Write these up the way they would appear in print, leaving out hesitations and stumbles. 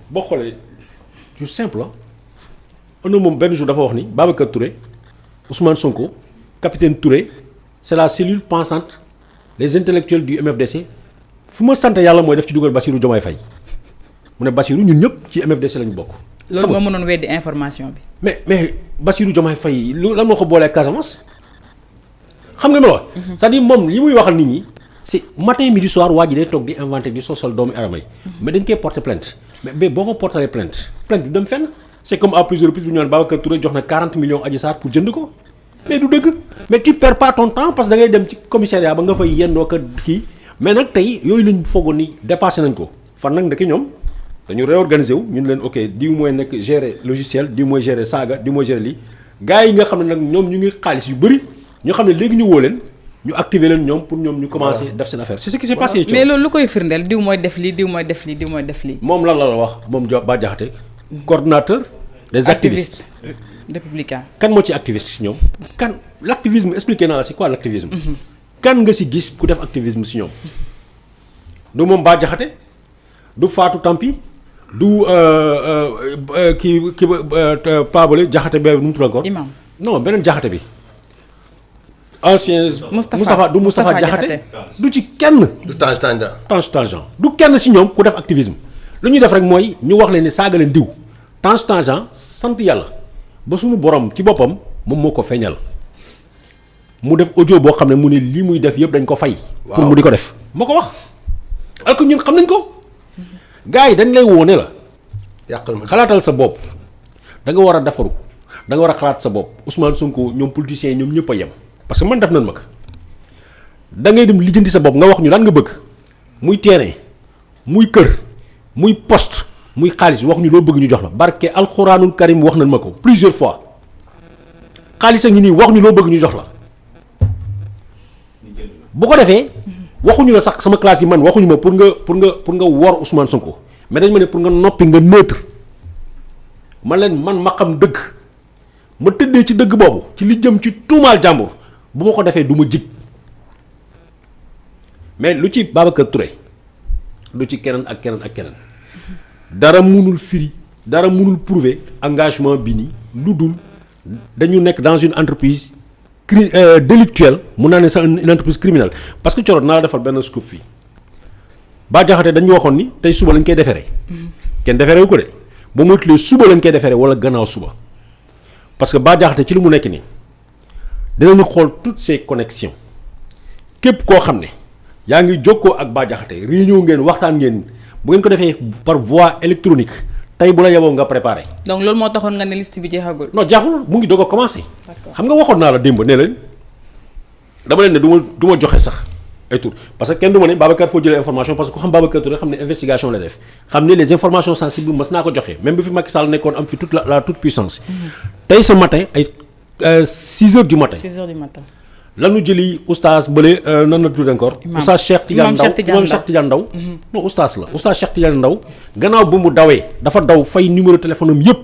boo xoolee du simple on moom benn jour dafa wax ni Babacar Touré Ousmane Sonko capitaine Touré c'est la cellule pensante les intellectuels du MFDC fu ma sant yàlla mooy def ci dugal Bassirou Diomaye Faye mu ne Bassirou ñun ñëpp ci MFDC lañu bokk. loolu moo mënoon weddi information bi. mais Bassirou Diomaye Faye lu lan moo ko boolee Casamance xam nga ma wax. c'est-à-dire moom li muy waxal nit ñi c'est matin midi soir waa ji day toog di inventé di sosal doomu aadama yi mais dañ koy porter plainte mais boo ko porter plainte du dem fenn c'est comme à plusieurs reprises bu ñu naan Babacar Touré jox na 40 millions Adji Sarr pour jënd ko mais du dëgg mais tu perds pas ton temps parce que da ngay dem ci commissariat ba nga fay yendoo ko kii mais nag tey yooyu lañ foogoon ni dépassé nañ ko fan nag ndeke ñoom dañu réorganiser wu ñun leen ok diw mooy nekk gérer logiciel diw mooy gérer saaga diw mooy gérer lii gars yi nga xam ne nag ñoom ñu ngi xaalis yu bëri ñoo xam ne léegi ñu woo leen ñu activer leen ñoom pour ñoom ñu commencer def seen affaire c'est ce qui s'est passé. mais loolu lu koy firndeel diw mooy def lii diw mooy def lii diw mooy def lii. moom lan la wax moom Bah Diakhaté coordonnateur des activistes républicains. kan moo ci activiste si ñoom kan l'activisme expliqué naa la c'est quoi l'activisme kan nga si gis ku def activisme si ñoom du moom Bah Diakhaté du Fatou Tampi du kii Pabale Diakhaté bee nu mu tudd encore. imam non beneen Diakhaté bi. ancien Moustapha Diakhaté du ci kenn. du Tange du kenn si ñoom ku def activisme lu ñuy def rek mooy ñu wax leen ni saaga leen diw Tange sant yàlla ba suñu borom ci boppam moom moo ko feeñal mu def audio boo xam ne mu ne lii muy def yëpp dañ ko fay. pour mu di ko def moo ko wax. alors que ñun xam nañ ko gars yi dañ lay wone la. yàqal ma xalaatal sa bopp da nga war a defaru da nga war a xalaat sa bopp Ousmane Sonko ñoom politiciens yi ñoom ñëpp a yem. parce que man def nañ ma ko da ngay dem lijjanti sa bopp nga wax ñu lan nga bëgg muy terrain muy kër muy poste muy xaalis wax ñu loo bëgg ñu jox la barke alxuraanul karim wax nañ ma ko plusieurs fois xaalis a ngi nii wax ñu loo bëgg ñu jox la bu ko defee waxuñu la sax sama classe yi man waxuñu ma pour nga wor Ousmane Sonko mais dañ ma ne pour nga noppi nga neutre man leen man ma xam dëgg ma tëddee ci dëgg boobu ci li jëm ci tuumaal jàmbur bu ma ko defee du ma jig mais lu ci Babacar Touré lu ci keneen ak keneen dara munul firi dara munul prouver engagement bi ni lu dul dañu nekk dans une entreprise délictuelle mun naa ne sax une entreprise criminelle parce que coro naa la defal benn scoop fii Bah Diakhaté dañu waxoon ni tey suba lañ koy deferee kenn deferee wu ko de ba moytulee suba lañ koy deferee wala gannaaw suba parce que Bah Diakhaté ci lu mu nekk nii dinañu xool toutes ces connexions képp koo xam ne yaa ngi jokkoo ak Bah Diakhaté réunion ngeen waxtaan ngeen bu ngeen ko defee par voie électronique tey bu la yeboo nga préparé. donc loolu moo taxoon nga ne liste bi jeexagul. non jaaxul mu ngi doog a commencé. d'accord xam nga waxoon naa la démb ne leen dama leen ne du ma joxe sax ay tur parce que kenn du ma ne Babacar foo jëlee information parce que ku xam Babacar Touré xam ne investigation la def xam ne les informations sensibles mas naa ko joxe même bi fi Macky Sall nekkoon am fi toute la toute puissance. tey ce matin ay 6 heures du matin. 6 heures du matin. lanu jëli oustaz bële nan la tudd encore. oustaz Cheikh Tidiane Ndaw non oustaz la oustaz Cheikh Tidiane Ndaw gannaaw ba mu dawee dafa daw fay numéro téléphone am yëpp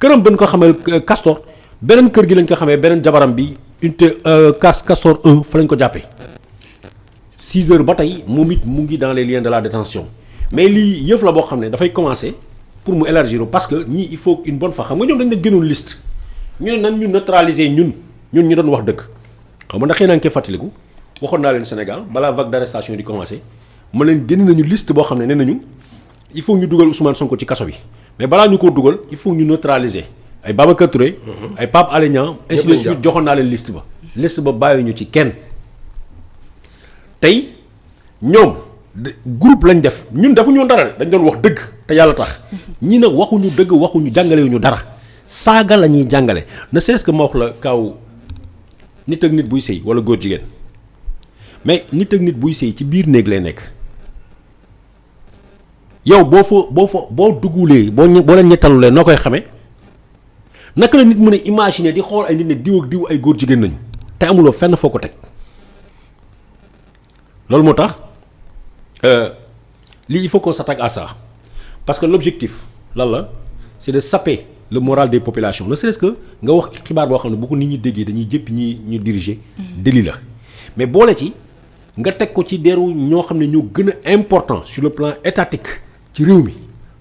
këram ba ñu ko xamee Castor beneen kër gi lañ ko xamee beneen jabaram bi unité Castor 1 fa lañ ko jàppee 6 heures ba tey moom it mu ngi dans les liens de la détention mais lii yëf la boo xam ne dafay commencer pour mu élargir parce que ñii il faut une bonne fois xam nga ñoom dañ leen gënoon liste ñu ne nan ñu neutraliser ñun ñu doon wax dëgg. xam nga ndax xëy na nga koy fàttaliku waxoon naa leen Sénégal balaa vague d'arrestation di commencer ma leen génn nañu liste boo xam ne nee nañu il faut ñu dugal Ousmane Sonko ci kaso bi mais balaa ñu ko dugal il faut ñu neutraliser ay Babacar Touré. ay Pape Alé Niang ainsi de suite joxoon naa leen liste ba. liste ba bàyyiwuñu ci kenn tey ñoom groupe lañ def ñun defuñu woon dara dañ doon wax dëgg te yàlla tax ñi nag waxuñu dëgg waxuñu jàngalewuñu dara saaga la ñuy jàngale ne serait-ce que ma wax la kaw. nit ak nit buy sëy wala góor jigéen mais nit ak nit buy sëy ci biir néeg lay nekk yow boo duggulee boo leen ñettalulee noo koy xamee naka la nit mën a imaginer di xool ay nit ne diw ak diw ay góor jigéen nañu te amuloo fenn foo ko teg loolu moo tax lii il faut qu'on s'attaque à ça parce que l'objectif lan la c'est de saper le moral des populations ne serait-ce que nga wax xibaar boo xam ne bu ko nit ñi déggee dañuy jëpp ñi ñu diriger. délit la mais boole ci nga teg ko ci deru ñoo xam ne ñoo gën a important sur le plan étatique ci réew mi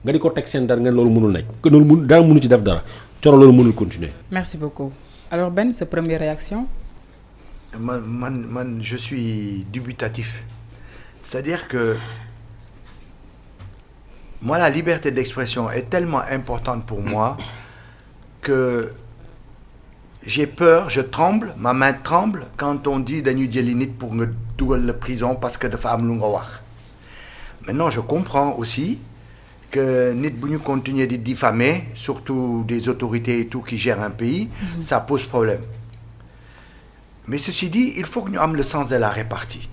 nga di ko teg seen dara ngeen loolu mënul nekk que loolu dara mënu ci def dara Thioro loolu mënul continuer. Merci beaucoup. Alors Ben, sa première réaction? Je suis dubitatif. C'est-à-dire que moi, la liberté d'expression est tellement importante pour moi que j'ai peur, je tremble, ma main tremble quand on dit dañuy jëli nit pour nga dugal la prison parce que dafa am lu nga wax. Maintenant, je comprends aussi que nit bu ñu continuer di diffamer, surtout des autorités et tout qui gèrent un pays, ça pose problème. Mais ceci dit, il faut que nous ayons le sens de la répartie.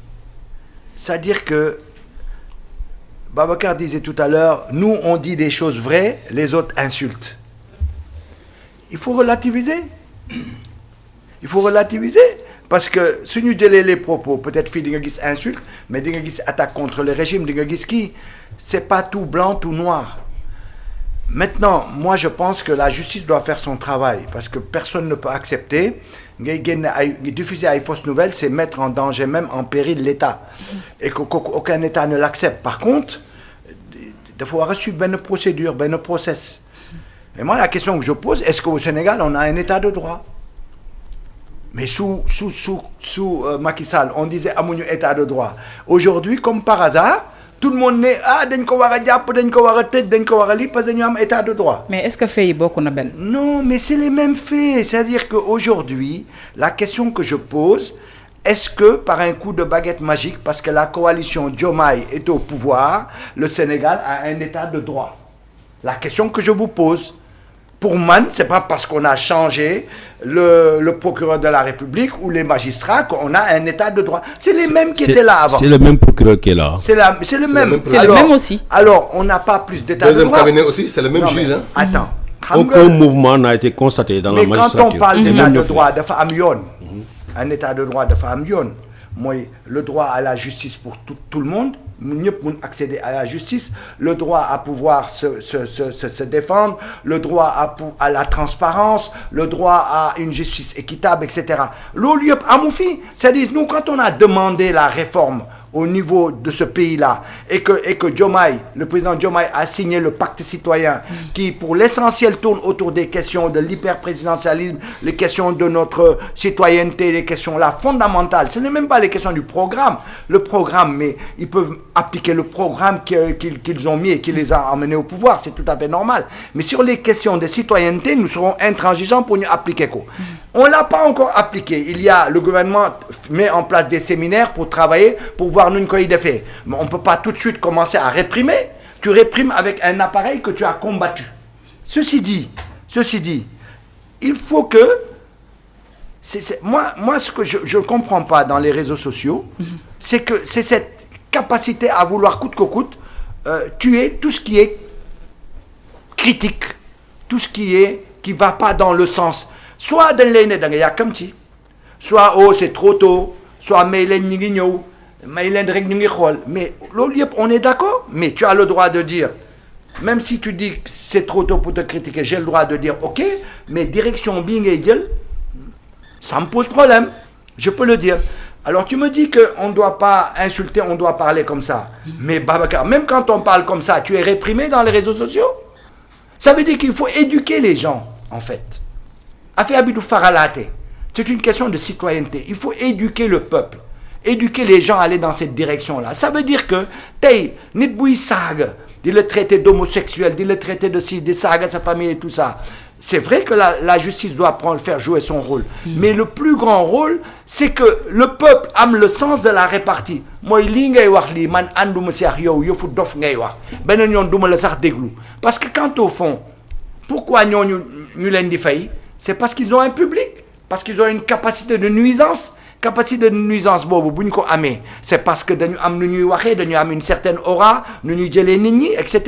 C'est-à-dire que Babacar disait tout à l'heure, nous on dit des choses vraies, les autres insultent. Il faut relativiser. Il faut relativiser. Parce que si nous délais les propos, peut-être qu'il y a des insultes, mais il y a des attaques contre le régime, il y a des qui, c'est pas tout blanc, tout noir. Maintenant, moi je pense que la justice doit faire son travail, parce que personne ne peut accepter. Diffuser des fausses nouvelles, c'est mettre en danger, même en péril l'État. Et qu'aucun État ne l'accepte. Par contre, il faut suivre une procédure, un process. Et moi, la question que je pose, est-ce qu'au Sénégal, on a un État de droit? Mais sous Macky Sall, on disait amuñu État de droit. Aujourd'hui, comme par hasard, tout le monde n'est dañ ko wara japp, dañ ko wara tej, dañ ko wara li parce que dañu am état de droit. Mais est-ce que fait yi bokku na ben? Non, mais c'est les mêmes faits, c'est-à-dire qu'aujourd'hui, la question que je pose, est-ce que par un coup de baguette magique, parce que la coalition Diomaye est au pouvoir, le Sénégal a un état de droit? La question que je vous pose, pour moi, c'est pas parce qu'on a changé le procureur de la République ou les magistrats qu'on a un état de droit. C'est les mêmes qui étaient là avant. C'est le même procureur qui est là. C'est le même. C'est le même aussi. Alors, on n'a pas plus d'état de droit. Deuxième cabinet aussi, c'est le même juge. Hein. Attends. Aucun mouvement n'a été constaté dans la magistrature. Mais quand on parle d'état de droit, un état de droit de femme, moi, le droit à la justice pour tout le monde, mieux pour accéder à la justice, le droit à pouvoir se défendre, le droit à la transparence, le droit à une justice équitable, etc. L'olieu à mon fils, c'est-à-dire nous quand on a demandé la réforme au niveau de ce pays-là et que Diomaye, le président Diomaye a signé le pacte citoyen qui pour l'essentiel tourne autour des questions de l'hyper-présidentialisme, les questions de notre citoyenneté, les questions là fondamentales. Ce n'est même pas les questions du programme. Le programme, mais ils peuvent appliquer le programme qu'ils ont mis et qui les a emmenés au pouvoir, c'est tout à fait normal. Mais sur les questions de citoyenneté, nous serons intransigeants pour nous appliquer quoi. On ne l'a pas encore appliqué. Le gouvernement met en place des séminaires pour travailler, pour voir nous quoi il fait. Mais on ne peut pas tout de suite commencer à réprimer. Tu réprimes avec un appareil que tu as combattu. Ceci dit, il faut que... Moi, ce que je ne comprends pas dans les réseaux sociaux, c'est que c'est cette capacité à vouloir coûte que coûte tuer tout ce qui est critique, tout ce qui ne va pas dans le sens... Soit dans les nez, soit oh c'est trop tôt, soit mais on est d'accord, mais tu as le droit de dire, même si tu dis que c'est trop tôt pour te critiquer, j'ai le droit de dire ok, mais direction bing et ça me pose problème, je peux le dire. Alors tu me dis qu'on ne doit pas insulter, on doit parler comme ça, mais Babacar, même quand on parle comme ça, tu es réprimé dans les réseaux sociaux. Ça veut dire qu'il faut éduquer les gens, en fait. C'est une question de citoyenneté. Il faut éduquer le peuple. Éduquer les gens à aller dans cette direction-là. Ça veut dire que, nit bouy saga, dit le traiter d'homosexuel, dit le traiter de ci, des sagas, sa famille et tout ça. C'est vrai que la justice doit faire jouer son rôle. Mais le plus grand rôle, c'est que le peuple a le sens de la répartie. Moi, parce que quand au fond, pourquoi nous l'en fait? C'est parce qu'ils ont un public, parce qu'ils ont une capacité de nuisance. Capacité de nuisance, c'est parce que nous avons une certaine aura, nous avons etc.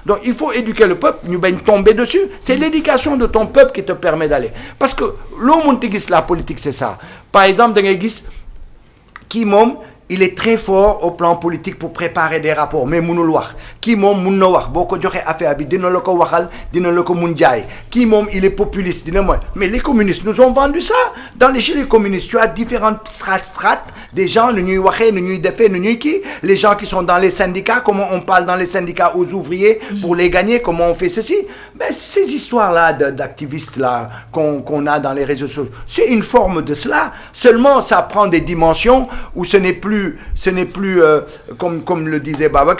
Donc il faut éduquer le peuple, nous allons tomber dessus. C'est l'éducation de ton peuple qui te permet d'aller. Parce que la politique, c'est ça. Par exemple, il est très fort au plan politique pour préparer des rapports, mais munul wax ki mom mun na wax boko joxe affaire bi dina lako waxal dina lako mun jaay ki mom il est populiste dina moy mais les communistes nous ont vendu ça. Chez les communistes tu as différentes strates des gens, les gens qui sont dans les syndicats, comment on parle dans les syndicats aux ouvriers pour les gagner, comment on fait ceci. Ben, ces histoires-là d'activistes-là qu'on a dans les réseaux sociaux, c'est une forme de cela. Seulement, ça prend des dimensions où ce n'est plus comme le disait Babacar,